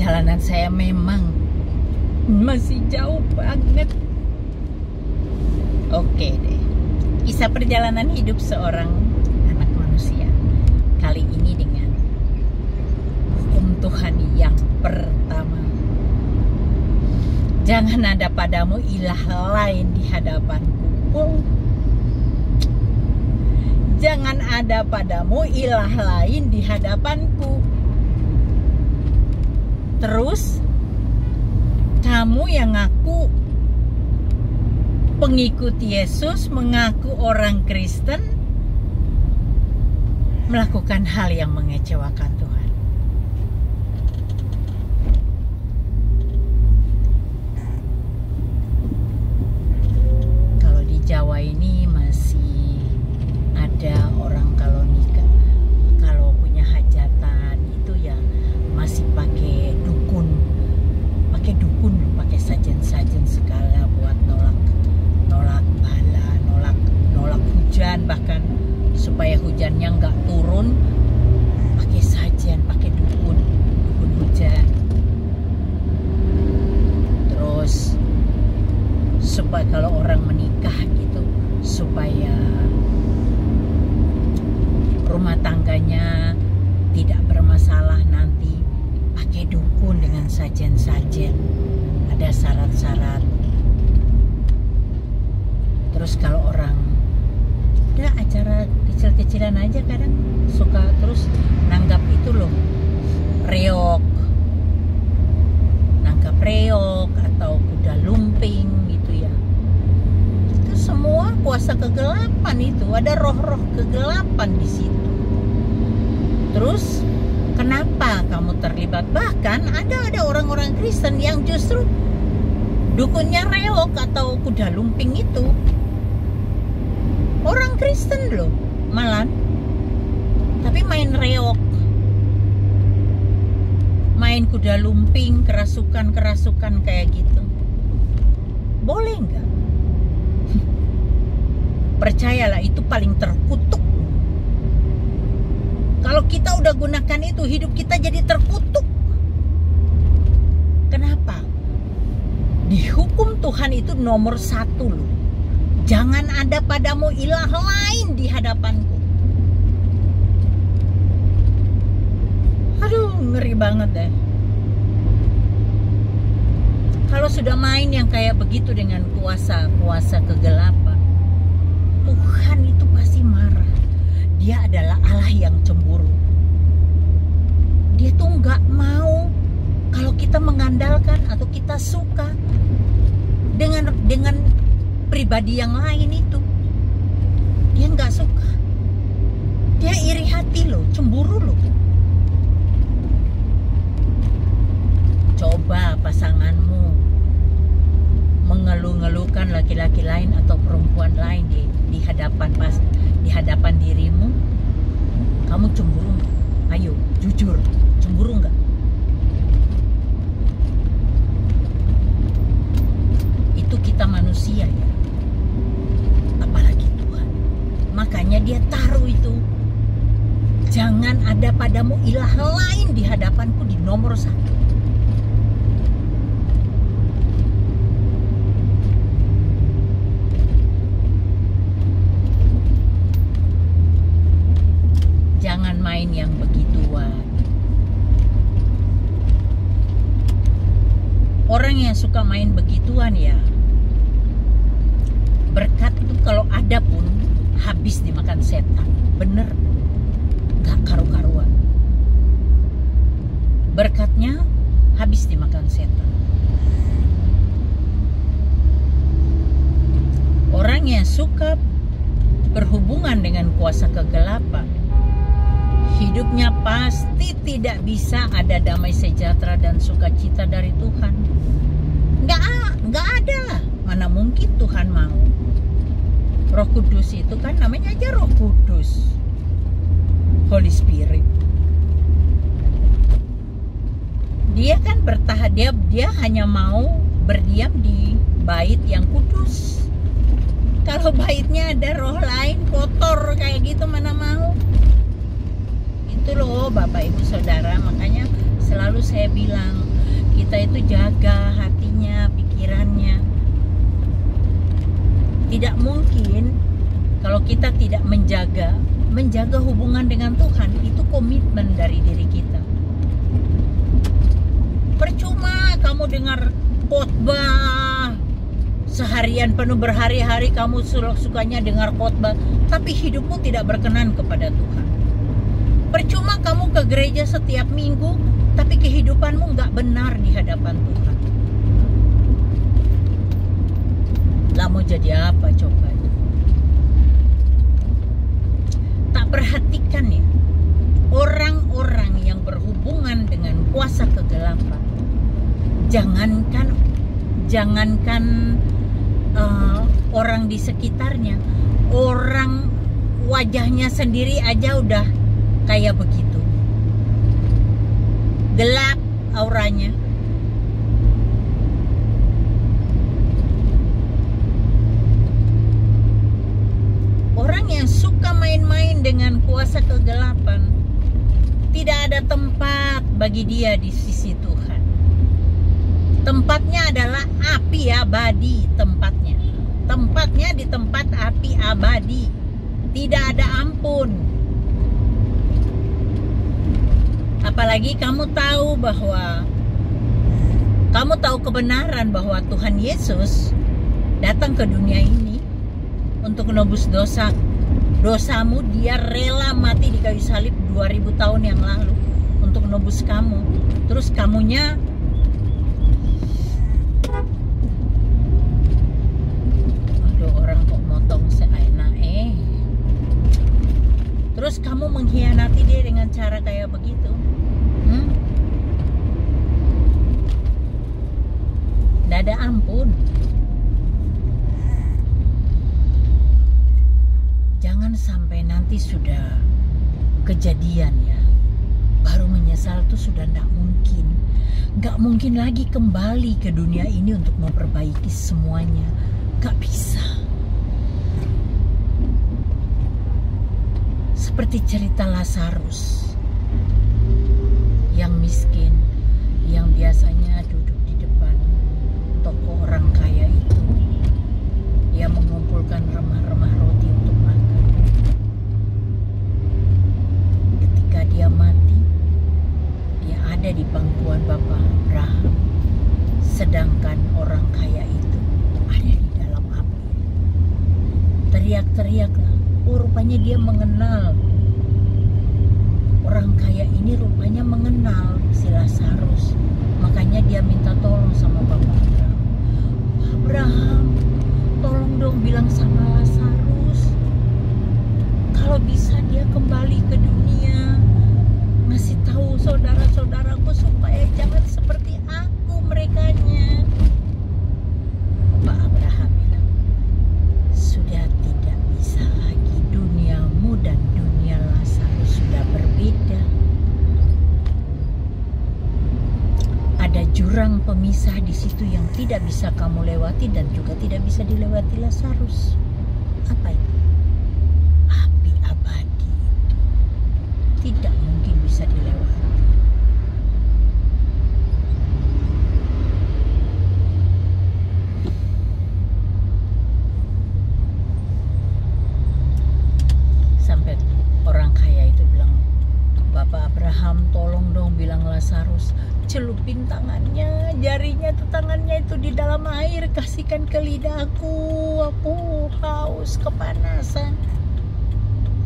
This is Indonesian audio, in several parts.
perjalanan saya memang masih jauh banget. Oke deh, kisah perjalanan hidup seorang anak manusia. Kali ini dengan hukum Tuhan yang pertama. Jangan ada padamu ilah lain di hadapanku. Jangan ada padamu ilah lain di hadapanku. Terus kamu yang ngaku pengikut Yesus, mengaku orang Kristen, melakukan hal yang mengecewakan Tuhan. Kalau di Jawa ini masih ada orang kalau nikah, kalau punya hajatan itu ya masih pakai dukun, pakai sajen-sajen segala buat nolak bala, nolak hujan, bahkan supaya hujannya nggak turun, pakai sajen, pakai dukun hujan. Terus supaya kalau orang menikah gitu, supaya rumah tangganya tidak bermasalah nanti, pakai dukun dengan sajen-sajen, ada syarat-syarat. Terus kalau orang udah acara kecil-kecilan aja kadang suka terus nanggap itu loh, nanggap reok atau kuda lumping gitu ya. Itu semua kuasa kegelapan, itu ada roh-roh kegelapan di situ. Terus kenapa kamu terlibat? Bahkan ada orang-orang Kristen yang justru dukunnya reok atau kuda lumping itu. Orang Kristen loh malah, tapi main reok, main kuda lumping, kerasukan kayak gitu. Boleh nggak? Percayalah, itu paling terkutuk. Kalau kita udah gunakan itu, hidup kita jadi terkutuk. Kenapa? Di hukum Tuhan itu nomor 1 loh. Jangan ada padamu ilah lain di hadapanku. Aduh, ngeri banget deh. Kalau sudah main yang kayak begitu dengan kuasa kegelapan, Tuhan itu pasti marah. Dia adalah Allah yang cemburu. Dia tuh nggak mau kalau kita mengandalkan atau kita suka dengan pribadi yang lain itu. Dia nggak suka. Dia iri hati loh, cemburu loh. Coba pasanganmu mengeluh-ngeluhkan laki-laki lain atau perempuan lain di hadapan dirimu, kamu cemburu nggak? Ayo jujur, cemburu nggak? Itu kita manusia ya, apalagi Tuhan. Makanya dia taruh itu, jangan ada padamu ilah lain di hadapanku, di nomor 1. Jangan main yang begituan. Orang yang suka main begituan ya, berkat itu kalau ada pun habis dimakan setan. Bener, gak karu-karuan. Berkatnya habis dimakan setan. Orang yang suka berhubungan dengan kuasa kegelapan, hidupnya pasti tidak bisa ada damai sejahtera dan sukacita dari Tuhan. Nggak ada lah. Mana mungkin Tuhan mau. Roh Kudus itu kan namanya aja Roh Kudus, Holy Spirit. Dia kan dia hanya mau berdiam di bait yang kudus. Kalau baitnya ada roh lain kotor kayak gitu, mana mau. Itu loh Bapak Ibu Saudara, makanya selalu selalu saya bilang, kita itu jaga hatinya, pikirannya. Tidak mungkin kalau kita tidak menjaga hubungan dengan Tuhan. Itu komitmen dari diri kita. Percuma kamu dengar khotbah seharian penuh, berhari-hari kamu sukanya dengar khotbah, tapi hidupmu tidak berkenan kepada Tuhan. Percuma kamu ke gereja setiap minggu, tapi kehidupanmu nggak benar di hadapan Tuhan. Lah mau jadi apa coba? Tak perhatikan ya, orang-orang yang berhubungan dengan kuasa kegelapan, jangankan orang di sekitarnya, orang wajahnya sendiri aja udah kayak begitu, gelap auranya. Orang yang suka main-main dengan kuasa kegelapan, tidak ada tempat bagi dia di sisi Tuhan. Tempatnya adalah api abadi. Tempatnya di tempat api abadi. Tidak ada ampun. Apalagi kamu tahu kebenaran bahwa Tuhan Yesus datang ke dunia ini untuk menebus dosamu. Dia rela mati di kayu salib 2000 tahun yang lalu untuk menebus kamu. Terus kamunya orang kok motong seenak. Terus kamu mengkhianati dia dengan cara kayak begitu. Nggak ada ampun. Jangan sampai nanti sudah kejadian ya, baru menyesal tuh sudah nggak mungkin. Nggak mungkin lagi kembali ke dunia ini untuk memperbaiki semuanya. Nggak bisa. Seperti cerita Lazarus yang miskin, yang biasanya duduk di depan toko orang kaya itu. Dia mengumpulkan remah-remah roti untuk makan. Ketika dia mati, dia ada di pangkuan Bapak Abraham. Sedangkan orang kaya itu ada di dalam api. Teriak-teriaklah. Oh, rupanya dia mengenal. Orang kaya ini rupanya mengenal si Lazarus. Makanya dia minta tolong sama Bapak Abraham. Abraham, tolong dong bilang sama Lazarus, kalau bisa dia kembali ke dunia. Ngasih tahu saudara-saudaraku supaya jangan seperti aku merekanya. Bapak Abraham bilang, sudah tidak bisa lagi, duniamu dan dunia Lazarus sudah berbeda. Ada jurang pemisah di situ yang tidak bisa kamu lewati dan juga tidak bisa dilewati Lazarus. Apa itu? Api abadi itu tidak mungkin bisa dilewati. Sampai orang kaya itu bilang, Bapak Abraham tolong dong bilang Lazarus, celupin tangannya, jarinya tuh, tangannya itu di dalam air, kasihkan ke lidahku, aku haus, kepanasan.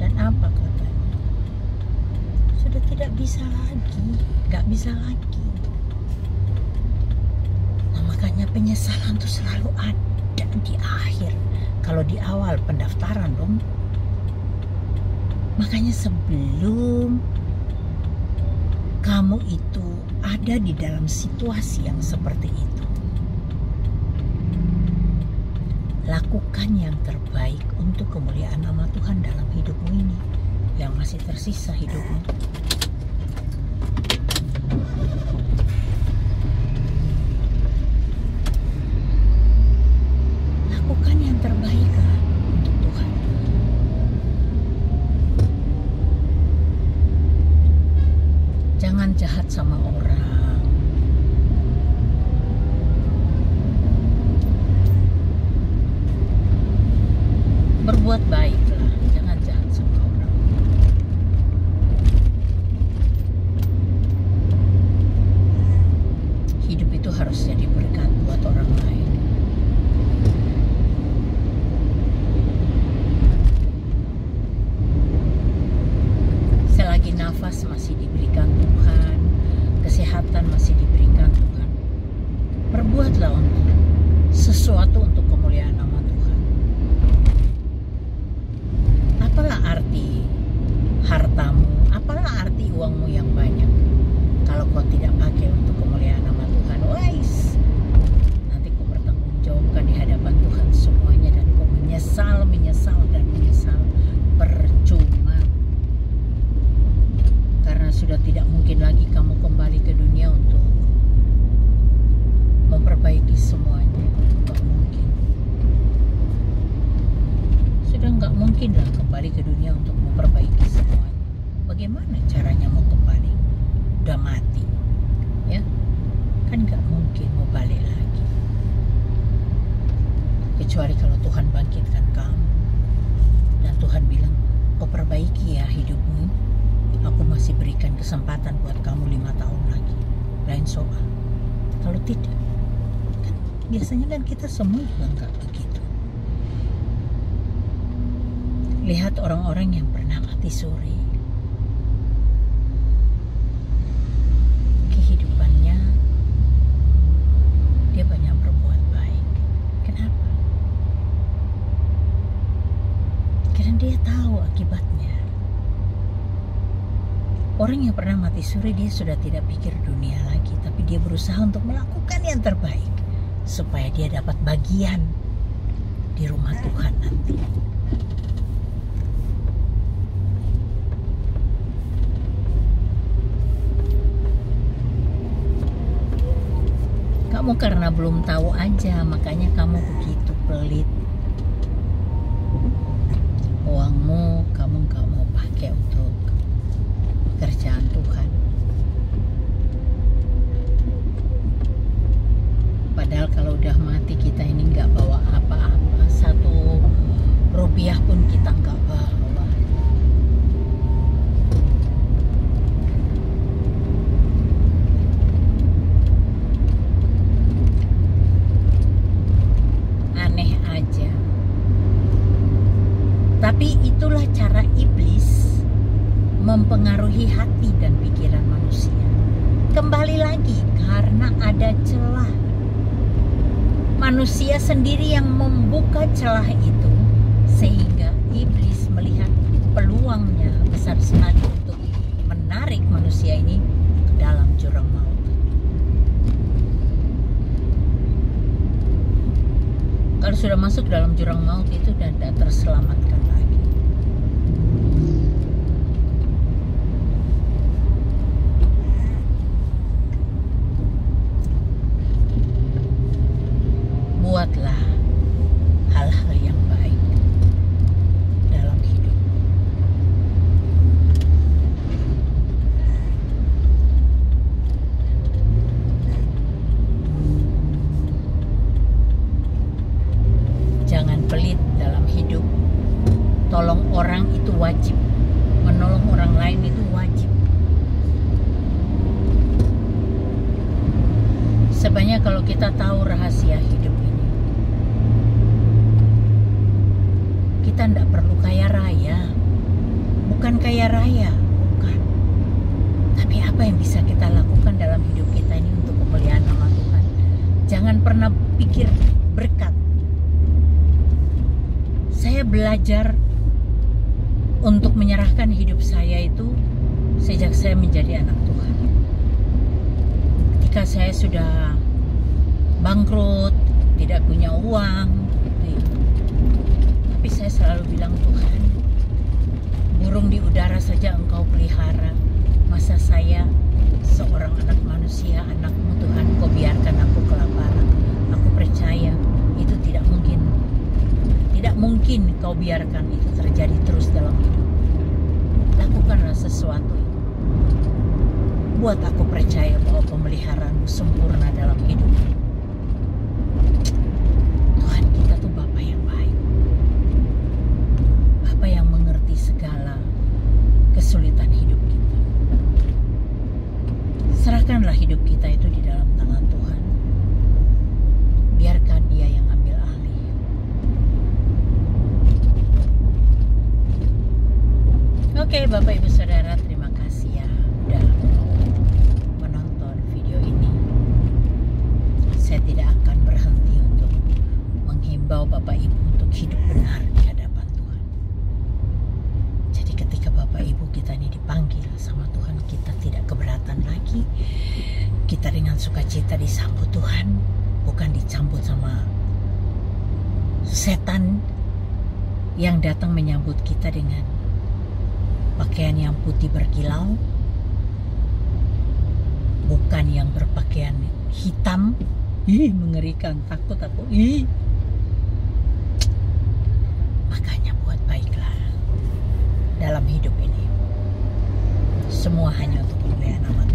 Dan apa katanya? Sudah tidak bisa lagi, gak bisa lagi. Nah, makanya penyesalan tuh selalu ada di akhir. Kalau di awal pendaftaran dong. Makanya sebelum kamu itu ada di dalam situasi yang seperti itu, lakukan yang terbaik untuk kemuliaan nama Tuhan dalam hidupmu ini yang masih tersisa hidupmu. Lakukan yang terbaik untuk Tuhan. Jangan jahat sama orang. berikan kesempatan buat kamu 5 tahun lagi. Lain soal. Kalau tidak, kan biasanya kan kita semua juga nggak begitu. Lihat orang-orang yang pernah mati suri. Kehidupannya, dia banyak berbuat baik. Kenapa? Karena dia tahu akibatnya. Orang yang pernah mati suri, dia sudah tidak pikir dunia lagi, tapi dia berusaha untuk melakukan yang terbaik supaya dia dapat bagian di rumah Tuhan nanti. Kamu karena belum tahu aja, makanya kamu begitu pelit. Uangmu kamu gak mau pakai untuk pekerjaan Tuhan. Padahal kalau udah mati kita ini gak bawa apa-apa. 1 rupiah pun kita gak bawa. Tapi itulah cara iblis mempengaruhi hati dan pikiran manusia. Kembali lagi, karena ada celah. Manusia sendiri yang membuka celah itu, sehingga iblis melihat peluangnya besar sekali untuk menarik manusia ini ke dalam jurang maut. Kalau sudah masuk dalam jurang maut itu dan tidak terselamatkan lagi. Buatlah hal-hal yang baik dalam hidup. Jangan pelit dalam hidup. Tolong orang itu wajib. Menolong orang lain itu wajib. Sebenarnya kalau kita tahu rahasia hidup ini, kita tidak perlu kaya raya. Bukan kaya raya, bukan. Tapi apa yang bisa kita lakukan dalam hidup kita ini untuk kemuliaan nama Tuhan. Jangan pernah pikir berkat. Saya belajar untuk menyerahkan hidup saya itu sejak saya menjadi anak Tuhan. Ketika saya sudah bangkrut, tidak punya uang, tapi saya selalu bilang, Tuhan, burung di udara saja Engkau pelihara, masa saya seorang anak manusia, anakmu Tuhan, Kau biarkan aku kelaparan. Aku percaya itu tidak mungkin. Tidak mungkin Kau biarkan itu terjadi terus dalam hidup. Lakukanlah sesuatu. Buat aku percaya bahwa pemeliharaanmu sempurna dalam hidup. Tuhan kita tuh Bapa yang baik. Bapa yang mengerti segala kesulitan hidup kita. Serahkanlah hidup kita itu di dalam tangan Tuhan. Biarkan Dia yang ambil alih. Oke, Bapak Ibu Saudara, terima kasih ya udah menonton video ini. Saya tidak akan berhenti untuk menghimbau Bapak Ibu untuk hidup benar di hadapan Tuhan. Jadi ketika Bapak Ibu kita ini dipanggil sama Tuhan, kita tidak keberatan lagi. Kita dengan sukacita disambut Tuhan, bukan disambut sama setan yang datang menyambut kita dengan pakaian yang putih berkilau, bukan yang berpakaian hitam. Mengerikan, takut aku. Makanya buat baiklah dalam hidup ini. Semua hanya untuk kemuliaan nama